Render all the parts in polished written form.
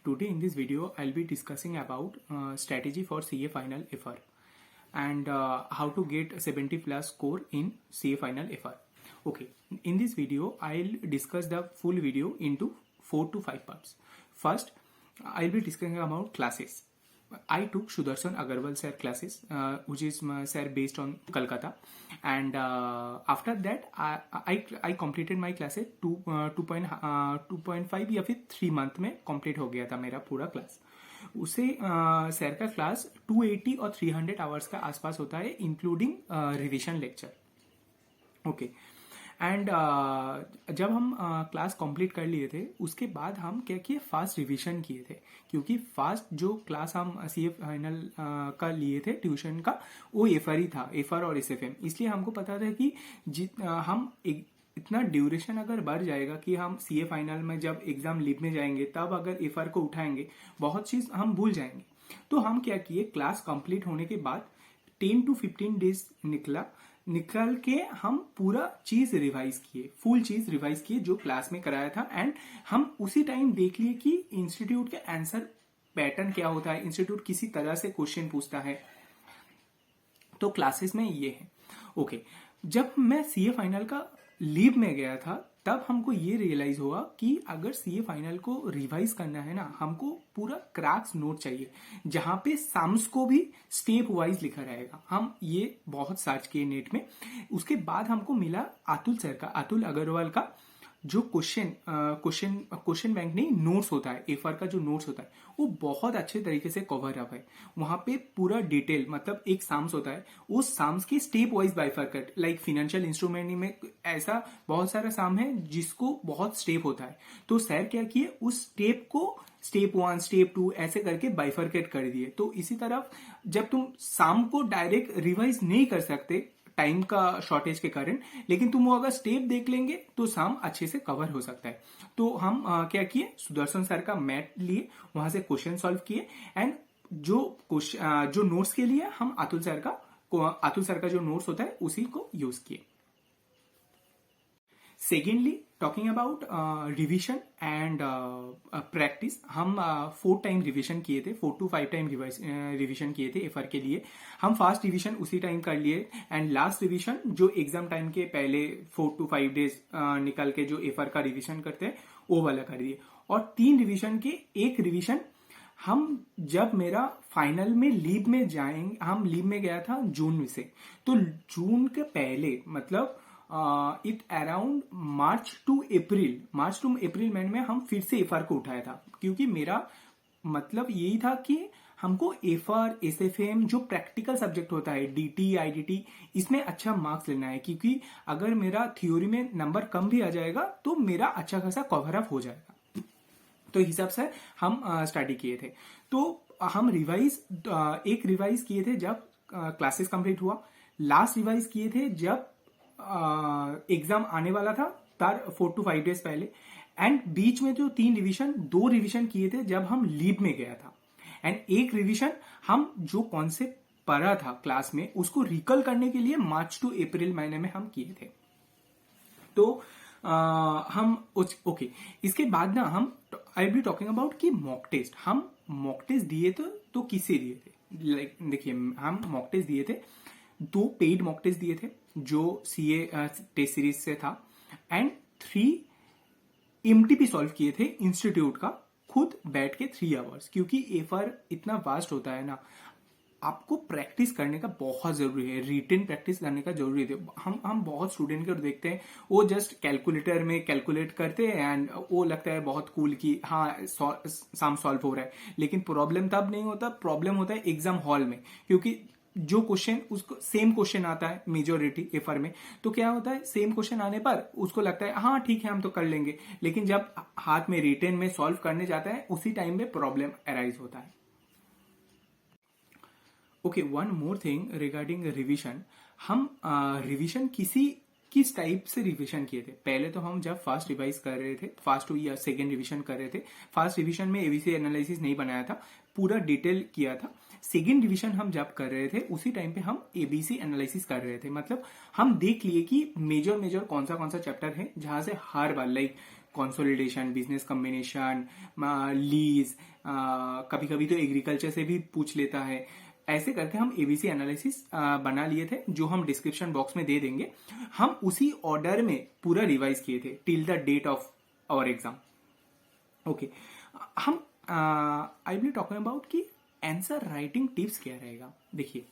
Today in this video I'll be discussing about strategy for CA final FR and how to get 70 plus score in CA final FR. Okay, in this video I'll discuss the full video into 4 to 5 parts. First, I'll be discussing about classes. I took Sudarshan Agarwal sir classes, which is sir based on Kolkata, and after that I completed my classes 2.5 या फिर 3 month में complete हो गया था मेरा पूरा class. उसे sir का क्लास 280 और 300 आवर्स का आसपास होता है, including revision lecture. Okay, and जब हम क्लास कंप्लीट कर लिए थे उसके बाद हम क्या किए, फास्ट रिवीजन किए थे, क्योंकि फास्ट जो क्लास हम सीए फाइनल का लिए थे ट्यूशन का वो एफआर ही था, एफआर और एसएफएम. इसलिए हमको पता था कि हम इतना ड्यूरेशन अगर बढ़ जाएगा कि हम सीए फाइनल में जब एग्जाम लीव में जाएंगे तब अगर एफआर को उठाएंगे बहुत चीज हम भूल जाएंगे. तो हम क्या किए, क्लास कंप्लीट होने के बाद 10 to 15 डेज निकल के हम पूरा चीज रिवाइज किए, फुल चीज रिवाइज किए जो क्लास में कराया था. एंड हम उसी टाइम देख लिए कि इंस्टीट्यूट के आंसर पैटर्न क्या होता है, इंस्टीट्यूट किसी तरह से क्वेश्चन पूछता है. तो क्लासेस में ये है. ओके, जब मैं सीए फाइनल का लीव में गया था तब हमको ये रियलाइज हुआ कि अगर सीए फाइनल को रिवाइज करना है ना, हमको पूरा क्रैक्स नोट चाहिए जहां पे सम्स को भी स्टेप वाइज लिखा रहेगा. हम ये बहुत सर्च किए नेट में. उसके बाद हमको मिला अतुल सर का, अतुल अग्रवाल का जो क्वेश्चन बैंक नहीं, नोट्स होता है, एफआर का जो नोट्स होता है वो बहुत अच्छे तरीके से कवर अप है. वहां पे पूरा डिटेल, मतलब एक साम्स होता है, उस साम्स के step wise bifurcate, like financial instrument में ऐसा बहुत सारा साम है जिसको बहुत स्टेप होता है. तो सर क्या किए, उस स्टेप को स्टेप 1 स्टेप 2 ऐसे करके बाइफरकेट कर दिए. तो इसी तरफ जब तुम साम को डायरेक्ट रिवाइज नहीं कर सकते टाइम का शॉर्टेज के कारण, लेकिन तुम वो अगर स्टेप देख लेंगे तो साम अच्छे से कवर हो सकता है. तो हम क्या किए, सुदर्शन सर का मैथ लिए, वहां से क्वेश्चन सॉल्व किए. एंड जो नोट्स के लिए हम अतुल सर का जो नोट्स होता है उसी को यूज किए. Secondly, talking about revision and practice, हम 4 टाइम रिविजन किए थे, 4 to 5 टाइम रिविजन किए थे एफआर के लिए. हम फास्ट रिविजन उसी टाइम कर लिए एंड लास्ट रिविजन जो एग्जाम टाइम के पहले 4 to 5 डेज निकल के जो एफआर का रिविजन करते हैं वो वाला कर दिए. और 3 रिविजन के एक रिविजन हम जब मेरा फाइनल में लीव में जाएंगे, हम लीव में गया था जून में से, तो जून के पहले मतलब इट अराउंड मार्च टू अप्रैल महीने में हम फिर से एफआर को उठाया था, क्योंकि मेरा मतलब यही था कि हमको एफआर एसएफएम जो प्रैक्टिकल सब्जेक्ट होता है, डीटी आईडीटी, इसमें अच्छा मार्क्स लेना है, क्योंकि अगर मेरा थ्योरी में नंबर कम भी आ जाएगा तो मेरा अच्छा खासा कवर अप हो जाएगा. तो हिसाब से हम स्टडी किए थे. तो हम एक रिवाइज किए थे जब क्लासेस कंप्लीट हुआ, लास्ट रिवाइज किए थे जब एग्जाम आने वाला था तार 4 to 5 डेज पहले. एंड बीच में जो 2 रिविजन किए थे जब हम लीव में गया था. एंड एक रिविजन हम जो कॉन्सेप्ट पढ़ा था क्लास में उसको रिकॉल करने के लिए मार्च टू अप्रैल महीने में हम किए थे. तो ओके, इसके बाद ना हम आई बी टॉकिंग अबाउट कि मॉक टेस्ट. हम मॉक टेस्ट दिए तो किससे दिए थे, लाइक देखिए, हम मॉक टेस्ट दिए थे, 2 पेड मॉक टेस्ट दिए थे जो सीए टेस्ट सीरीज से था, एंड 3 एमटीपी सॉल्व किए थे इंस्टीट्यूट का, खुद बैठ के 3 आवर्स. क्योंकि एफआर इतना वास्ट होता है ना, आपको प्रैक्टिस करने का बहुत जरूरी है, रिटन प्रैक्टिस करने का जरूरी है. हम बहुत स्टूडेंट को देखते हैं, वो जस्ट कैलकुलेटर में कैलकुलेट करते हैं एंड वो लगता है बहुत कूल कि हाँ सम सॉल्व हो रहा है. लेकिन प्रॉब्लम तब नहीं होता, प्रॉब्लम होता है एग्जाम हॉल में, क्योंकि जो क्वेश्चन उसको सेम क्वेश्चन आता है मेजोरिटी एफआर में. तो क्या होता है, सेम क्वेश्चन आने पर उसको लगता है हाँ ठीक है हम तो कर लेंगे, लेकिन जब हाथ में रिटन में सॉल्व करने जाता है उसी टाइम में प्रॉब्लम अराइज होता है. Okay, one more thing regarding revision. हम रिविजन किस टाइप से रिवीजन किए थे. पहले तो हम जब फास्ट रिवाइज कर रहे थे, फास्ट या सेकेंड रिवीजन कर रहे थे, फास्ट रिवीजन में एबीसी एनालिसिस नहीं बनाया था, पूरा डिटेल किया था. सेकेंड रिवीजन हम जब कर रहे थे उसी टाइम पे हम एबीसी एनालिसिस कर रहे थे. मतलब हम देख लिए कि मेजर कौन सा चैप्टर है जहां से हर बार like consolidation, business combination, lease, कभी कभी तो एग्रीकल्चर से भी पूछ लेता है। ऐसे करके हम एबीसी एनालिसिस बना लिए थे, जो हम डिस्क्रिप्शन बॉक्स में दे देंगे। हम उसी ऑर्डर में पूरा रिवाइज किए थे till the date of our exam. Okay, हम आई विल टॉकिंग अबाउट कि आंसर राइटिंग टिप्स क्या रहेगा। देखिए,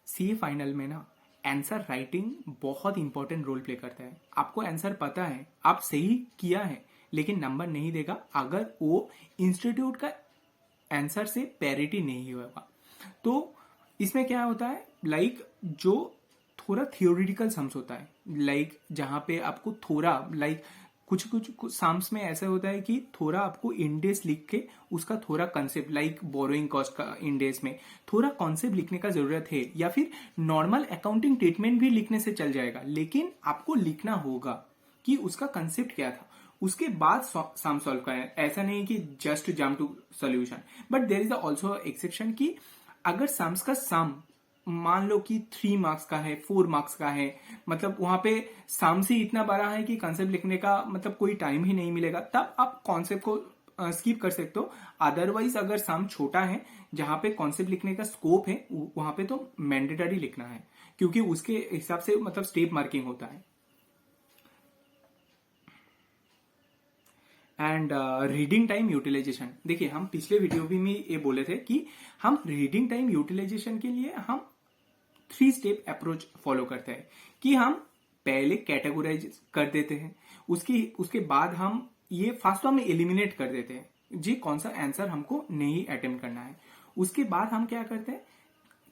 सीए फाइनल में ना आंसर राइटिंग बहुत इंपॉर्टेंट रोल प्ले करता है। आपको आंसर पता है, आप सही किया है, लेकिन नंबर नहीं देगा अगर वो इंस्टीट्यूट का आंसर से पैरिटी नहीं होगा। तो इसमें क्या होता है, लाइक जो थोड़ा थियोरिटिकल सम्स होता है, लाइक जहां पे आपको थोड़ा लाइक कुछ सम्स में ऐसा होता है कि थोड़ा आपको इंडेस लिख के उसका थोड़ा कंसेप्ट, लाइक बोरोइंग कॉस्ट का इंडेस में थोड़ा कॉन्सेप्ट लिखने का जरूरत है, या फिर नॉर्मल अकाउंटिंग ट्रीटमेंट भी लिखने से चल जाएगा, लेकिन आपको लिखना होगा कि उसका कंसेप्ट क्या था, उसके बाद सम सॉल्व करें। ऐसा नहीं कि just jump to solution, but there is also exception कि अगर सम्स का सम मान लो कि 3 मार्क्स का है, 4 मार्क्स का है, मतलब वहां पे सम्स ही इतना बड़ा है कि कंसेप्ट लिखने का मतलब कोई टाइम ही नहीं मिलेगा, तब आप कॉन्सेप्ट को स्किप कर सकते हो। अदरवाइज अगर सम छोटा है जहां पे कॉन्सेप्ट लिखने का स्कोप है, वहां पे तो मैंडेटरी लिखना है, क्योंकि उसके हिसाब से मतलब स्टेप मार्किंग होता है। एंड रीडिंग टाइम यूटिलाइजेशन, देखिए हम पिछले वीडियो भी में ये बोले थे कि हम रीडिंग टाइम यूटिलाइजेशन के लिए हम 3 स्टेप अप्रोच फॉलो करते हैं कि हम पहले कैटेगोराइज कर देते हैं, उसके बाद हम ये फास्ट में एलिमिनेट कर देते हैं जी कौन सा आंसर हमको नहीं अटेम्प्ट करना है। उसके बाद हम क्या करते हैं,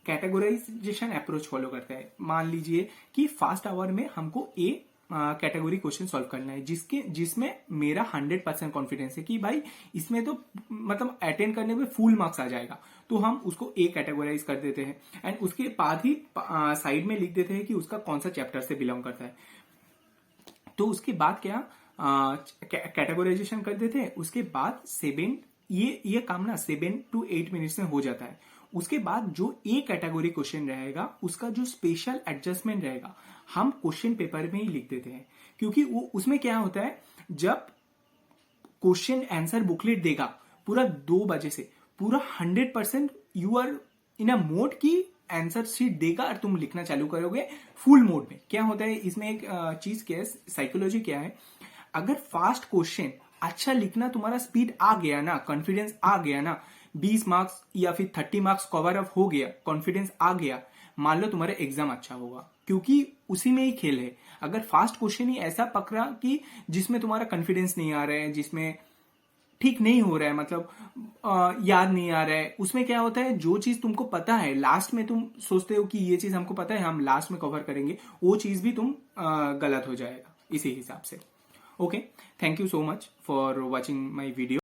कैटेगोराइजेशन अप्रोच फॉलो करते हैं। मान लीजिए कि फर्स्ट आवर में हमको ए कैटेगरी क्वेश्चन सॉल्व करना है, जिसमें मेरा 100% कॉन्फिडेंस है कि भाई इसमें तो मतलब अटेंड करने में फुल मार्क्स आ जाएगा, तो हम उसको ए कैटेगराइज कर देते हैं। एंड उसके बाद ही साइड में लिख देते हैं कि उसका कौन सा चैप्टर से बिलोंग करता है। तो उसके बाद क्या कैटेगराइजेशन कर देते हैं। उसके बाद 7 ये काम ना 7 to 8 मिनट्स में हो जाता है। उसके बाद जो ए कैटेगरी क्वेश्चन रहेगा उसका जो स्पेशल एडजस्टमेंट रहेगा हम क्वेश्चन पेपर में ही लिख देते हैं, क्योंकि वो उसमें क्या होता है, जब क्वेश्चन आंसर बुकलेट देगा पूरा 2 बजे से पूरा 100% you are in a mode की आंसर शीट देगा और तुम लिखना चालू करोगे फुल मोड में। क्या होता है इसमें एक चीज क्या है, साइकोलॉजी क्या है, अगर फास्ट क्वेश्चन अच्छा लिखना तुम्हारा स्पीड आ गया ना, कॉन्फिडेंस आ गया ना, 20 मार्क्स या फिर 30 मार्क्स कवर अप हो गया, कॉन्फिडेंस आ गया, मान लो तुम्हारा एग्जाम अच्छा होगा, क्योंकि उसी में ही खेल है। अगर फास्ट क्वेश्चन ही ऐसा पकड़ा कि जिसमें तुम्हारा कॉन्फिडेंस नहीं आ रहा है, जिसमें ठीक नहीं हो रहा है, मतलब याद नहीं आ रहा है, उसमें क्या होता है, जो चीज तुमको पता है लास्ट में तुम सोचते हो कि ये चीज हमको पता है हम लास्ट में कवर करेंगे, वो चीज भी तुम गलत हो जाएगा इसी हिसाब से। Okay, thank you so much for watching my video.